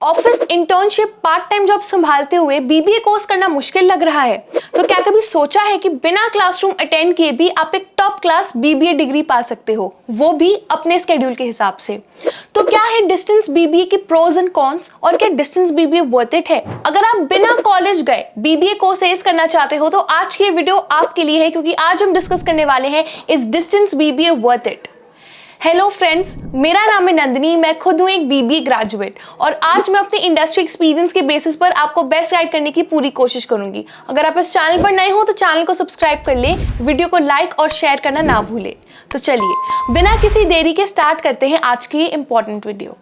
Office internship part time job संभालते हुए BBA course करना मुश्किल लग रहा है तो क्या कभी सोचा है कि बिना क्लासरूम अटेंड किए भी आप एक टॉप क्लास बीबीए डिग्री पा सकते हो, वो भी अपने स्केड्यूल के हिसाब से। तो क्या है डिस्टेंस बीबीए की प्रोज एंड कॉन्स और क्या डिस्टेंस बीबीए वर्थ इट है? अगर आप बिना कॉलेज गए बीबीए कोर्सेज करना चाहते हो तो आज की वीडियो आपके लिए है, क्योंकि आज हम डिस्कस करने वाले हैं is distance BBA worth it. Hello friends, मेरा नाम है नंदिनी, मैं खुद हूँ एक बीबीए ग्रेजुएट और आज मैं अपने इंडस्ट्री एक्सपीरियंस के बेसिस पर आपको बेस्ट गाइड करने की पूरी कोशिश करूंगी। अगर आप इस चैनल पर नए हो तो चैनल को सब्सक्राइब कर लें, वीडियो को लाइक और शेयर करना ना भूलें। तो चलिए बिना किसी देरी के स्टार्ट करते हैं आज की ये important video.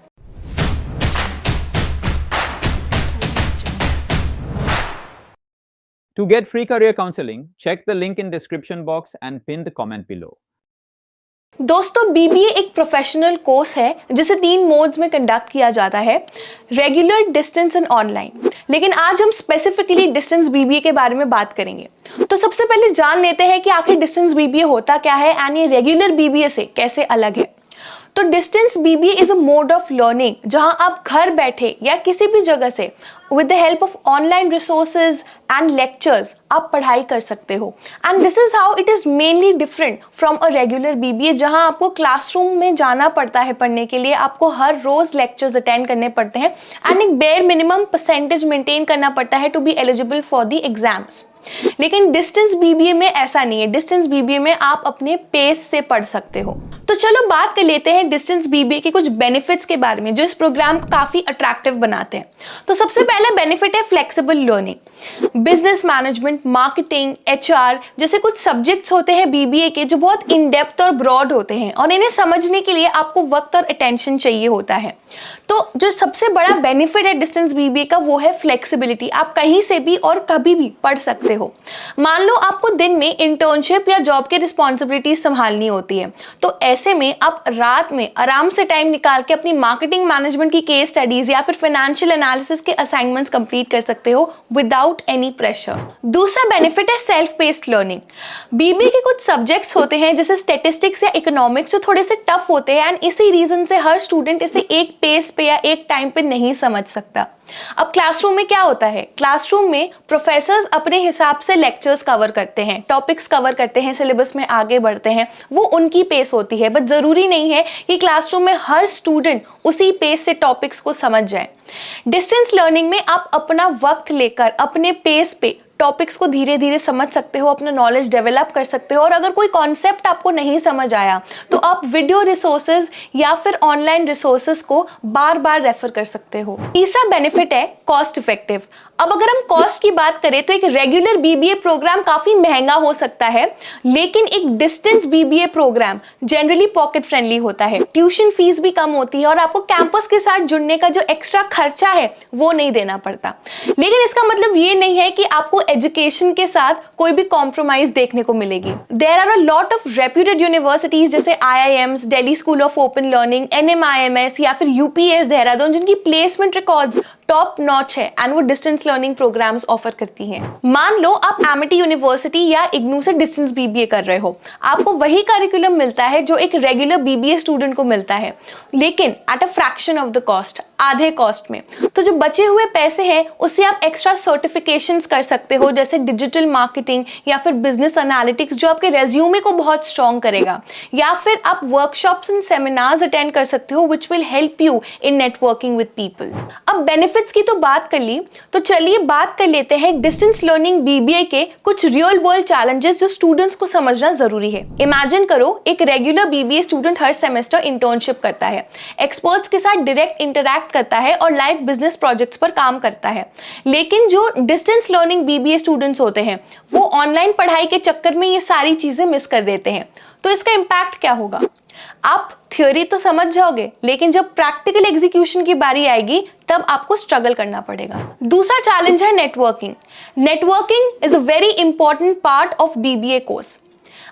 To get free career counseling, check the link in description box and pin the comment below. दोस्तों, बीबीए एक प्रोफेशनल कोर्स है जिसे 3 मोड्स में कंडक्ट किया जाता है, रेगुलर, डिस्टेंस एंड ऑनलाइन। लेकिन आज हम स्पेसिफिकली डिस्टेंस बीबीए के बारे में बात करेंगे। तो सबसे पहले जान लेते हैं कि आखिर डिस्टेंस बीबीए होता क्या है एंड ये रेगुलर बीबीए से कैसे अलग है। तो distance BBA is a mode of learning जहां आप घर बैठे या किसी भी जगह से with the help of online resources and lectures आप पढ़ाई कर सकते हो। And this is how it is mainly different from a regular BBA जहां आपको क्लासरूम में जाना पड़ता है पढ़ने के लिए, आपको हर रोज लेक्चर्स अटेंड करने पड़ते हैं एंड एक बेयर मिनिमम परसेंटेज मेंटेन करना पड़ता है to be eligible for the exams. लेकिन डिस्टेंस बीबीए में ऐसा नहीं है। डिस्टेंस बीबीए में आप अपने पेस से पढ़ सकते हो। तो चलो बात कर लेते हैं डिस्टेंस बीबीए के कुछ बेनिफिट्स के बारे में जो इस प्रोग्राम को काफी अट्रैक्टिव बनाते हैं। तो सबसे पहला बेनिफिट है flexible learning. Business management, marketing, HR जैसे कुछ सब्जेक्ट्स होते हैं बीबीए के जो बहुत इन डेप्थ और ब्रॉड होते हैं और इन्हें समझने के लिए आपको वक्त और अटेंशन चाहिए होता है। तो जो सबसे बड़ा बेनिफिट है डिस्टेंस बीबीए का वो है फ्लेक्सिबिलिटी। आप कहीं से भी और कभी भी पढ़ सकते हो। मान लो आपको दिन में इंटर्नशिप या जॉब की रिस्पॉन्सिबिलिटी संभालनी होती है तो ऐसे में आप रात में आराम से टाइम निकाल के अपनी मार्केटिंग मैनेजमेंट की केस स्टडीज या फिर फाइनेंशियल एनालिसिस के असाइनमेंट्स कंप्लीट कर सकते हो विदाउट एनी प्रेशर। दूसरा बेनिफिट है सेल्फ पेस्ड लर्निंग। बीबीए के कुछ सब्जेक्ट्स होते हैं जैसे स्टैटिस्टिक्स या इकोनॉमिक्स जो थोड़े से टफ होते हैं एंड इसी रीजन से हर स्टूडेंट इसे एक पेस पे या एक टाइम पे नहीं समझ सकता। अब क्लासरूम में क्या होता है? क्लासरूम में प्रोफेसर्स अपने हिसाब से लेक्चर्स कवर करते हैं, टॉपिक्स कवर करते हैं, सिलेबस में आगे बढ़ते हैं, वो उनकी पेस होती है। बट जरूरी नहीं है कि क्लासरूम में हर स्टूडेंट उसी पेस से टॉपिक्स को समझ जाए। डिस्टेंस लर्निंग में आप अपना वक्त लेकर अपने पेस पे टॉपिक्स को धीरे धीरे समझ सकते हो, अपना नॉलेज डेवलप कर सकते हो और अगर कोई कॉन्सेप्ट आपको नहीं समझ आया तो आप वीडियो रिसोर्सेज या फिर ऑनलाइन रिसोर्सेज को बार बार रेफर कर सकते हो। तीसरा बेनिफिट है कॉस्ट इफेक्टिव। अब अगर हम कॉस्ट की बात करें तो एक रेगुलर बीबीए प्रोग्राम काफी महंगा हो सकता है, लेकिन एक distance BBA program generally pocket friendly होता है। ट्यूशन फीस भी कम होती है और आपको कैंपस के साथ जुड़ने का जो एक्स्ट्रा खर्चा है वो नहीं देना पड़ता। लेकिन इसका मतलब ये नहीं है कि आपको एजुकेशन के साथ कोई भी कॉम्प्रोमाइज देखने को मिलेगी। There are a lot of reputed universities जैसे IIMs, Delhi school of open learning, NMIMS या फिर UPS देहरादून जिनकी प्लेसमेंट रिकॉर्ड्स टॉप नॉच है एंड वो डिस्टेंस लर्निंग प्रोग्राम्स ऑफर करती हैं। मान लो आप एमिटी यूनिवर्सिटी या इग्नू से डिस्टेंस बीबीए कर रहे हो, आपको वही करिकुलम मिलता है जो एक रेगुलर बीबीए स्टूडेंट को मिलता है, लेकिन at a fraction of the cost, आधे कॉस्ट में। तो जो बचे हुए पैसे हैं उससे आप एक्स्ट्रा सर्टिफिकेशंस कर सकते हो जैसे डिजिटल मार्केटिंग या फिर बिजनेस एनालिटिक्स जो आपके रेज्यूमे को बहुत स्ट्रॉन्ग करेगा, या फिर आप वर्कशॉप्स एंड सेमिनार्स अटेंड कर सकते हो which will help you in networking with people. अब बेनिफिट्स की तो बात कर ली, तो चलिए बात कर लेते हैं डिस्टेंस लर्निंग बीबीए के कुछ रियल वर्ल्ड चैलेंजेस जो स्टूडेंट्स को समझना जरूरी है। इमेजिन करो एक रेगुलर बीबीए स्टूडेंट हर सेमेस्टर इंटर्नशिप करता है, एक्सपर्ट्स के साथ डायरेक्ट इंटरैक्ट करता है और लाइव बिजनेस प्रोजेक्ट्स पर काम करता है। लेकिन जो डिस्टेंस लर्निंग बीबीए स्टूडेंट्स होते हैं वो ऑनलाइन पढ़ाई के चक्कर में ये सारी चीजें मिस कर देते हैं। तो इसका इम्पैक्ट क्या होगा? आप थ्योरी तो समझ जाओगे, लेकिन जब प्रैक्टिकल एग्जीक्यूशन की बारी आएगी तब आपको स्ट्रगल करना पड़ेगा। दूसरा चैलेंज है networking. Networking is a very important part of BBA course.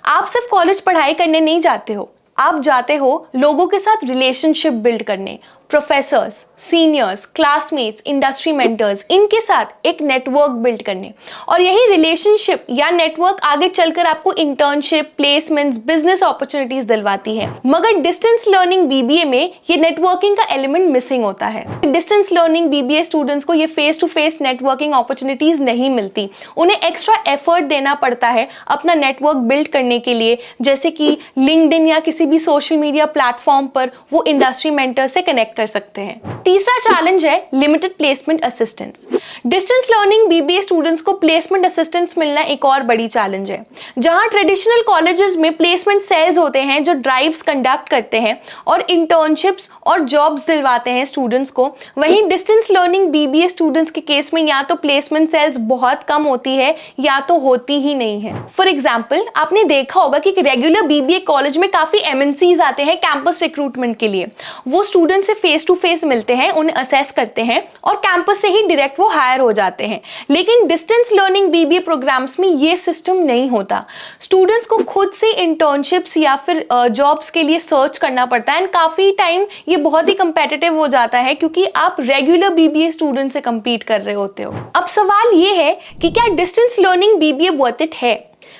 आप सिर्फ कॉलेज पढ़ाई करने नहीं जाते हो, आप जाते हो लोगों के साथ रिलेशनशिप बिल्ड करने, professors, seniors, classmates, industry mentors, इनके साथ एक नेटवर्क बिल्ड करने, और यही रिलेशनशिप या नेटवर्क आगे चलकर आपको इंटर्नशिप, प्लेसमेंट्स, बिजनेस अपॉर्चुनिटीज दिलवाती है। मगर डिस्टेंस लर्निंग बीबीए में ये नेटवर्किंग का एलिमेंट मिसिंग होता है। डिस्टेंस लर्निंग बीबीए स्टूडेंट्स को ये face to face networking opportunities नहीं मिलती, उन्हें एक्स्ट्रा एफर्ट देना पड़ता है अपना नेटवर्क बिल्ड करने के लिए, जैसे कि लिंक्डइन या किसी भी सोशल मीडिया प्लेटफॉर्म पर वो इंडस्ट्री मेंटर से कनेक्ट कर सकते हैं। तीसरा चैलेंज है limited placement assistance. Distance learning BBA students को प्लेसमेंट असिस्टेंस मिलना एक और बड़ी चैलेंज है। जहां ट्रेडिशनल कॉलेजेस में प्लेसमेंट सेल्स होते हैं जो ड्राइव्स कंडक्ट करते हैं और इंटर्नशिप्स और जॉब्स दिलवाते हैं स्टूडेंट्स को, वहीं डिस्टेंस लर्निंग बीबीए स्टूडेंट्स के केस में या तो प्लेसमेंट सेल्स बहुत कम होती है या तो होती ही नहीं है। फॉर एग्जाम्पल, आपने देखा होगा कि रेगुलर बीबीए कॉलेज में काफी एमएनसीज आते हैं कैंपस रिक्रूटमेंट के लिए। वो स्टूडेंट से फेस टू फेस मिलते हैं, उन्हें असेस करते हैं और कैंपस से ही डायरेक्ट वो हायर हो जाते हैं। लेकिन डिस्टेंस लर्निंग बीबीए प्रोग्राम्स में ये सिस्टम नहीं होता। स्टूडेंट्स को खुद से इंटर्नशिप्स या फिर जॉब्स के लिए सर्च करना पड़ता है, एंड काफी टाइम ये बहुत ही कंपेटिटिव हो जाता है क्योंकि आप रेगुलर बीबीए स्टूडेंट से कंपीट कर रहे होते हो। अब सवाल ये है कि क्या distance learning BBA worth it है?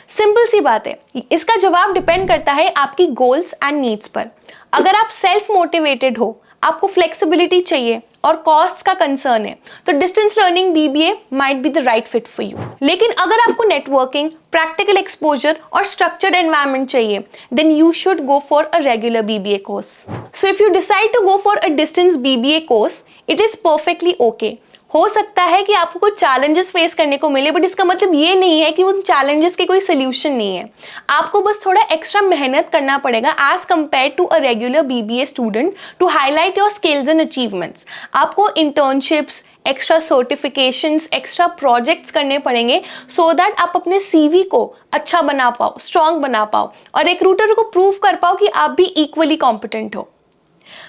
सिंपल सी बात है, इसका जवाब डिपेंड करता है आपकी गोल्स एंड नीड्स पर। अगर आप सेल्फ मोटिवेटेड हो, आपको फ्लेक्सिबिलिटी चाहिए और कॉस्ट का कंसर्न है, तो distance learning BBA might be the right fit for you. लेकिन अगर आपको नेटवर्किंग, प्रैक्टिकल एक्सपोजर और स्ट्रक्चर्ड एनवायरनमेंट चाहिए, then you should go for a regular BBA course. So if you decide to go for a distance BBA course, it is perfectly okay. हो सकता है कि आपको कुछ चैलेंजेस फेस करने को मिले, बट इसका मतलब ये नहीं है कि उन चैलेंजेस के कोई सोल्यूशन नहीं है। आपको बस थोड़ा एक्स्ट्रा मेहनत करना पड़ेगा as compare to a regular BBA student to highlight your skills and achievements. आपको internships, extra certifications, extra projects करने पड़ेंगे सो दैट आप अपने सीवी को अच्छा बना पाओ, स्ट्रॉन्ग बना पाओ और रिक्रूटर को प्रूव कर पाओ कि आप भी इक्वली कॉम्पिटेंट हो।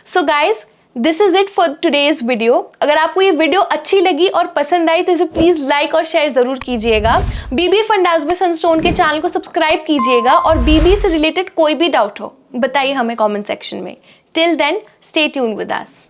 So guys, this is it for today's video. अगर आपको ये वीडियो अच्छी लगी और पसंद आई तो इसे प्लीज लाइक और शेयर जरूर कीजिएगा। बीबीए फंडास बाय सनस्टोन के चैनल को सब्सक्राइब कीजिएगा और बीबीए से रिलेटेड कोई भी डाउट हो बताइए हमें कमेंट सेक्शन में। Till then, stay tuned with us.